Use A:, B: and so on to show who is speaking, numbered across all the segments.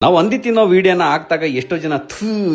A: ನಾವು ಹಂದಿ ತಿನ್ನೋ ವಿಡಿಯೋನ ಹಾಕ್ದಾಗ ಎಷ್ಟೋ ಜನ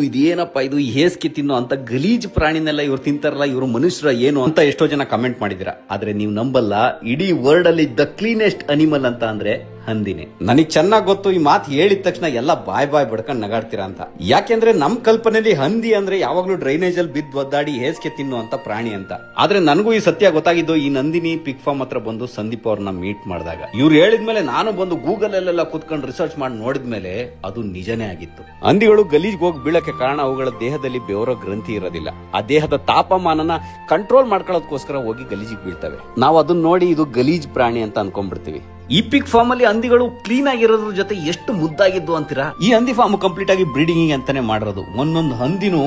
A: ಇದೇನಪ್ಪ ಇದು ಹೇಸ್ಗೆ ತಿನ್ನೋ ಅಂತ ಗಲೀಜ್ ಪ್ರಾಣಿನೆಲ್ಲ ಇವ್ರು ತಿಂತಾರಲ್ಲ, ಇವರು ಮನುಷ್ಯರ ಏನು ಅಂತ ಎಷ್ಟೋ ಜನ ಕಮೆಂಟ್ ಮಾಡಿದಿರ. ಆದ್ರೆ ನೀವು ನಂಬಲ್ಲ, ಇಡೀ ವರ್ಲ್ಡ್ ಅಲ್ಲಿ ದ ಕ್ಲೀನೆಸ್ಟ್ ಅನಿಮಲ್ ಅಂತ ಅಂದ್ರೆ ಹಂದಿನೇ. ನನಗೆ ಚೆನ್ನಾಗಿ ಗೊತ್ತು, ಈ ಮಾತು ಹೇಳಿದ ತಕ್ಷಣ ಎಲ್ಲ ಬಾಯ್ ಬಡ್ಕೊಂಡ್ ನಗಾಡ್ತೀರಾ ಅಂತ. ಯಾಕೆಂದ್ರೆ ನಮ್ ಕಲ್ಪನೆಯಲ್ಲಿ ಹಂದಿ ಅಂದ್ರೆ ಯಾವಾಗ್ಲೂ ಡ್ರೈನೇಜ್ ಅಲ್ಲಿ ಬಿದ್ದು ಒದ್ದಾಡಿ ಹೇಸ್ಗೆ ತಿನ್ನುವಂತ ಪ್ರಾಣಿ ಅಂತ. ಆದ್ರೆ ನನಗೂ ಈ ಸತ್ಯ ಗೊತ್ತಾಗಿದ್ದು ಈ ನಂದಿನಿ ಪಿಗ್ ಫಾರ್ಮ್ ಹತ್ರ ಬಂದು ಸಂದೀಪ್ ಅವ್ರನ್ನ ಮೀಟ್ ಮಾಡಿದಾಗ. ಇವ್ರು ಹೇಳಿದ್ಮೇಲೆ ನಾನು ಬಂದು ಗೂಗಲ್ ಅಲ್ಲೆಲ್ಲ ಕುತ್ಕೊಂಡು ರಿಸರ್ಚ್ ಮಾಡಿ ನೋಡಿದ್ಮೇಲೆ ಅದು ನಿಜನೇ ಆಗಿತ್ತು. ಹಂದಿಗಳು ಗಲೀಜ್ಗೆ ಹೋಗಿ ಬೀಳಕ್ಕೆ ಕಾರಣ ಅವುಗಳ ದೇಹದಲ್ಲಿ ಬೆವರೋ ಗ್ರಂಥಿ ಇರೋದಿಲ್ಲ. ಆ ದೇಹದ ತಾಪಮಾನನ ಕಂಟ್ರೋಲ್ ಮಾಡ್ಕೊಳ್ಳೋದಕ್ಕೋಸ್ಕರ ಹೋಗಿ ಗಲೀಜಿಗೆ ಬೀಳ್ತವೆ. ನಾವು ಅದನ್ನ ನೋಡಿ ಇದು ಗಲೀಜ್ ಪ್ರಾಣಿ ಅಂತ ಅನ್ಕೊಂಡ್ಬಿಡ್ತೀವಿ. ಈ ಪಿಗ್ ಫಾರ್ಮ್ ಅಲ್ಲಿ ಹಂದಿಗಳು ಕ್ಲೀನ್ ಆಗಿರೋದ್ರ ಜೊತೆ ಎಷ್ಟು ಮುದ್ದಾಗಿದ್ದು ಅಂತೀರಾ. ಈ ಹಂದಿ ಫಾರ್ಮ್ ಕಂಪ್ಲೀಟ್ ಆಗಿ ಬ್ರೀಡಿಂಗ್ ಅಂತಾನೆ ಮಾಡಿರೋದು. ಒಂದೊಂದು ಹಂದಿನೂ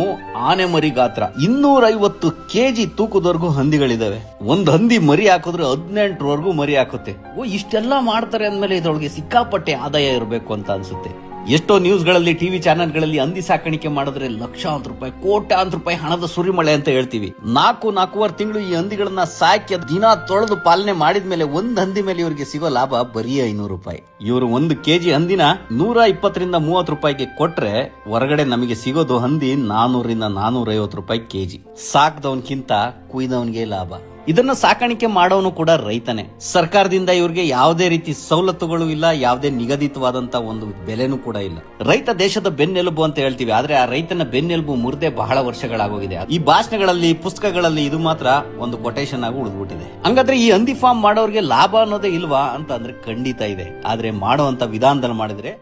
A: ಆನೆ ಮರಿ ಗಾತ್ರ 250 kg ತೂಕದವರೆಗೂ ಹಂದಿಗಳಿದಾವೆ. ಒಂದ್ ಹಂದಿ ಮರಿ ಹಾಕಿದ್ರೆ 18ರವರೆಗೂ ಮರಿ ಹಾಕುತ್ತೆ. ಇಷ್ಟೆಲ್ಲ ಮಾಡ್ತಾರೆ ಅಂದ್ಮೇಲೆ ಇದರೊಳಗೆ ಸಿಕ್ಕಾಪಟ್ಟೆ ಆದಾಯ ಇರಬೇಕು ಅಂತ ಅನ್ಸುತ್ತೆ. ಎಷ್ಟೋ ನ್ಯೂಸ್ ಗಳಲ್ಲಿ, ಟಿವಿ ಚಾನೆಲ್ಗಳಲ್ಲಿ ಹಂದಿ ಸಾಕಾಣಿಕೆ ಮಾಡಿದ್ರೆ ಲಕ್ಷಾಂತರ ರೂಪಾಯಿ, ಕೋಟ್ಯಾಂತರ ರೂಪಾಯಿ ಹಣದ ಸುರಿಮಳೆ ಅಂತ ಹೇಳ್ತೀವಿ. 4.25 ತಿಂಗಳು ಈ ಹಂದಿಗಳನ್ನ ಸಾಕಿ ದಿನ ತೊಳೆದು ಪಾಲನೆ ಮಾಡಿದ್ಮೇಲೆ ಒಂದ್ ಹಂದಿ ಮೇಲೆ ಇವರಿಗೆ ಸಿಗೋ ಲಾಭ ಬರೀ 500 ರೂಪಾಯಿ. ಇವರು 1 kg ಹಂದಿನ 120 ರಿಂದ 30 ರೂಪಾಯಿಗೆ ಕೊಟ್ರೆ ಹೊರಗಡೆ ನಮಗೆ ಸಿಗೋದು ಹಂದಿ 400 ರಿಂದ 450 ರೂಪಾಯಿ kg. ಸಾಕ್ದವನ್ಕಿಂತ ಕುಯ್ದವನ್ಗೆ ಲಾಭ. ಇದನ್ನ ಸಾಕಾಣಿಕೆ ಮಾಡೋನು ಕೂಡ ರೈತನೇ. ಸರ್ಕಾರದಿಂದ ಇವ್ರಿಗೆ ಯಾವುದೇ ರೀತಿ ಸವಲತ್ತುಗಳು ಇಲ್ಲ, ಯಾವುದೇ ನಿಗದಿತವಾದಂತ ಒಂದು ಬೆಲೆನೂ ಕೂಡ ಇಲ್ಲ. ರೈತ ದೇಶದ ಬೆನ್ನೆಲುಬು ಅಂತ ಹೇಳ್ತೀವಿ, ಆದ್ರೆ ಆ ರೈತನ ಬೆನ್ನೆಲುಬು ಮುರಿದೇ ಬಹಳ ವರ್ಷಗಳಾಗೋಗಿದೆ. ಈ ಭಾಷಣಗಳಲ್ಲಿ, ಪುಸ್ತಕಗಳಲ್ಲಿ ಇದು ಮಾತ್ರ ಒಂದು ಕೊಟೇಶನ್ ಆಗಿ ಉಳಿದ್ಬಿಟ್ಟಿದೆ. ಹಂಗಾದ್ರೆ ಈ ಹಂದಿ ಫಾರ್ಮ್ ಮಾಡೋರಿಗೆ ಲಾಭ ಅನ್ನೋದೇ ಇಲ್ವಾ ಅಂತ ಅಂದ್ರೆ ಖಂಡಿತ ಇದೆ. ಆದ್ರೆ ಮಾಡುವಂತ ವಿಧಾನದಲ್ಲಿ ಮಾಡಿದ್ರೆ